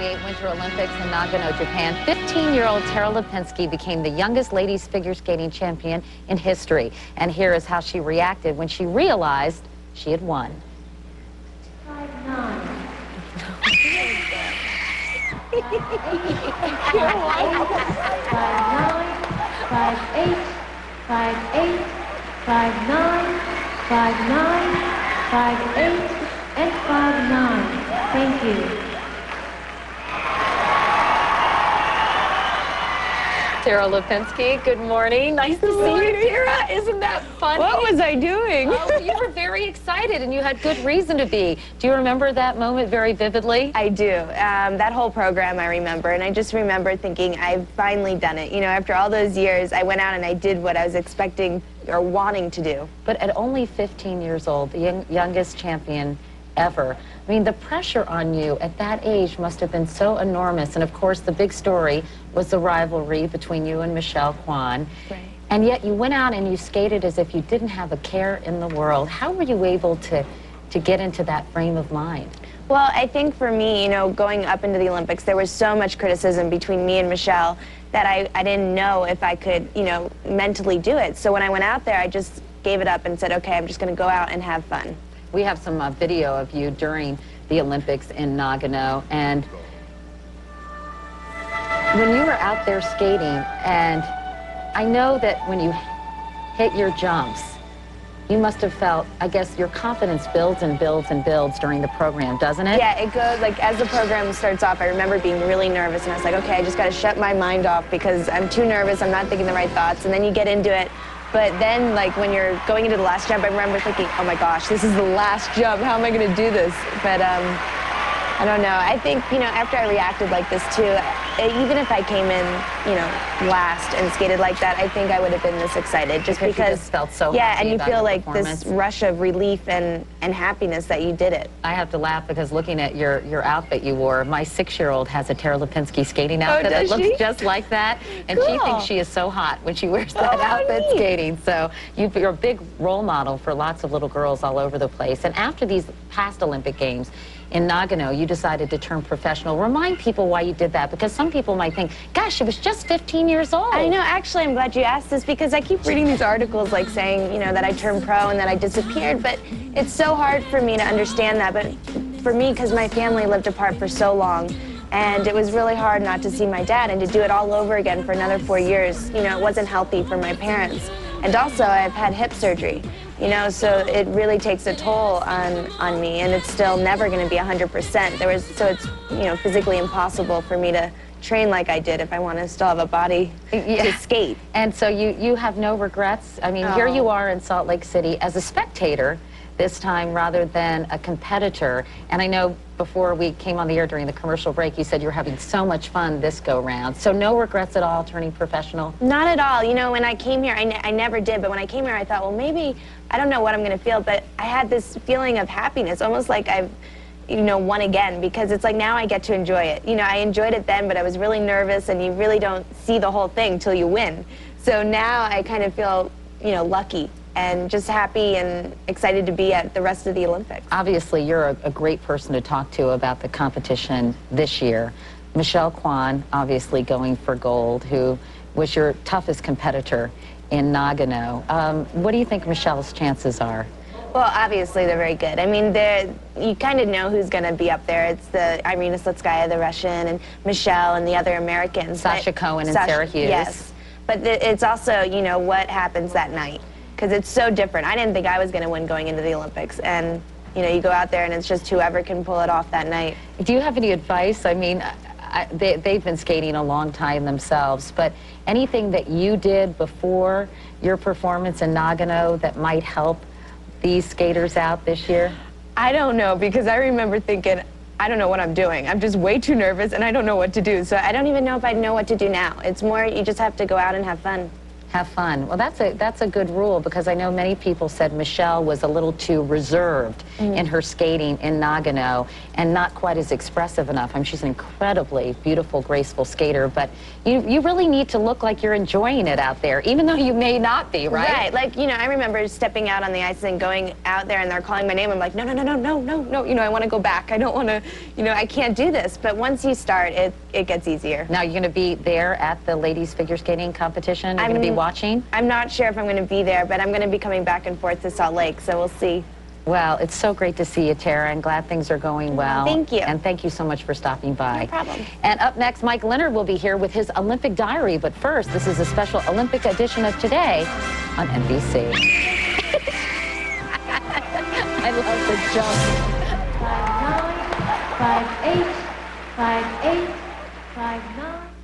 1988 Winter Olympics in Nagano, Japan, 15-year-old Tara Lipinski became the youngest ladies figure skating champion in history. And here is how she reacted when she realized she had won. 5'9". 5'8", 5'8", 5'9", 5'9", 5'8", and 5'9". Thank you. Tara Lipinski, good morning. Nice to see you, Tara. Isn't that funny? What was I doing? Oh, you were very excited, and you had good reason to be. Do you remember that moment very vividly? I do. That whole program I remember, and I just remember thinking, I've finally done it. You know, after all those years, I went out and I did what I was expecting or wanting to do. But at only 15 years old, the youngest champion ever. I mean, the pressure on you at that age must have been so enormous. And of course, the big story was the rivalry between you and Michelle Kwan. Right. And yet you went out and you skated as if you didn't have a care in the world. How were you able to get into that frame of mind? Well, I think for me, you know, going up into the Olympics, there was so much criticism between me and Michelle that I didn't know if I could, you know, mentally do it. So when I went out there, I just gave it up and said, okay, I'm just going to go out and have fun. We have some video of you during the Olympics in Nagano, and when you were out there skating, and I know that when you hit your jumps, you must have felt, I guess, your confidence builds and builds and builds during the program, doesn't it? Yeah, it goes, like, as the program starts off, I remember being really nervous, and I was like, okay, I just got to shut my mind off because I'm too nervous, I'm not thinking the right thoughts, and then you get into it. But then, like, when you're going into the last jump, I remember thinking, oh my gosh, this is the last jump, how am I going to do this? But I don't know. I think, you know, after I reacted like this too, even if I came in, you know, last and skated like that, I think I would have been this excited just because you just felt so yeah, happy and you about feel the like performance. this rush of relief and happiness that you did it. I have to laugh because looking at your outfit you wore, my 6-year-old has a Tara Lipinski skating outfit that looks just like that, and she thinks she is so hot when she wears that outfit skating. So you're a big role model for lots of little girls all over the place. And after these past Olympic Games in Nagano, you decided to turn professional. Remind people why you did that, because some people might think, gosh, she was just 15 years old. I know, actually, I'm glad you asked this because I keep reading these articles like saying, you know, that I turned pro and that I disappeared, but it's so hard for me to understand that. But for me, because my family lived apart for so long, and it was really hard not to see my dad, and to do it all over again for another 4 years, you know, it wasn't healthy for my parents. And also, I've had hip surgery, you know, so it really takes a toll on me, and it's still never going to be 100%. So it's, you know, physically impossible for me to train like I did if I want to still have a body to skate. And so you have no regrets? I mean, here you are in Salt Lake City as a spectator this time rather than a competitor. And I know before we came on the air during the commercial break, you said you're having so much fun this go-round. So no regrets at all turning professional? Not at all. You know, when I came here, I never did, but when I came here, I thought, well, maybe, I don't know what I'm going to feel, but I had this feeling of happiness, almost like I've, you know, won again, because it's like now I get to enjoy it. You know, I enjoyed it then, but I was really nervous, and you really don't see the whole thing till you win. So now I kind of feel, you know, lucky and just happy and excited to be at the rest of the Olympics. Obviously, you're a great person to talk to about the competition this year. Michelle Kwan, obviously going for gold, who was your toughest competitor in Nagano. What do you think Michelle's chances are? Well, obviously they're very good. I mean, you kind of know who's going to be up there. It's the Irina Slutskaya, the Russian, and Michelle and the other Americans. Sasha Cohen and Sarah Hughes. Yes, but it's also, you know, what happens that night, because it's so different. I didn't think I was going to win going into the Olympics, and you know, you go out there and it's just whoever can pull it off that night. Do you have any advice? I mean, they've been skating a long time themselves, but anything that you did before your performance in Nagano that might help these skaters out this year? I don't know, because I remember thinking, I don't know what I'm doing. I'm just way too nervous and I don't know what to do. So I don't even know if I know what to do now. It's more, you just have to go out and have fun. Have fun. Well, that's a good rule, because I know many people said Michelle was a little too reserved in her skating in Nagano and not quite as expressive enough. I mean, she's an incredibly beautiful, graceful skater, but you really need to look like you're enjoying it out there, even though you may not be, right? Right. Like, you know, I remember stepping out on the ice and going out there and they're calling my name. I'm like, no, no, no, no, no, no, no. You know, I want to go back. I don't want to, you know, I can't do this. But once you start, it gets easier. Now, you're going to be there at the ladies figure skating competition? You're going to be watching? I'm not sure if I'm going to be there, but I'm going to be coming back and forth to Salt Lake, so we'll see. Well, it's so great to see you, Tara, and glad things are going well. Thank you. And thank you so much for stopping by. No problem. And up next, Mike Leonard will be here with his Olympic diary. But first, this is a special Olympic edition of Today on NBC. I love the jump. 5'9", 5'8", 5'8", 5'9".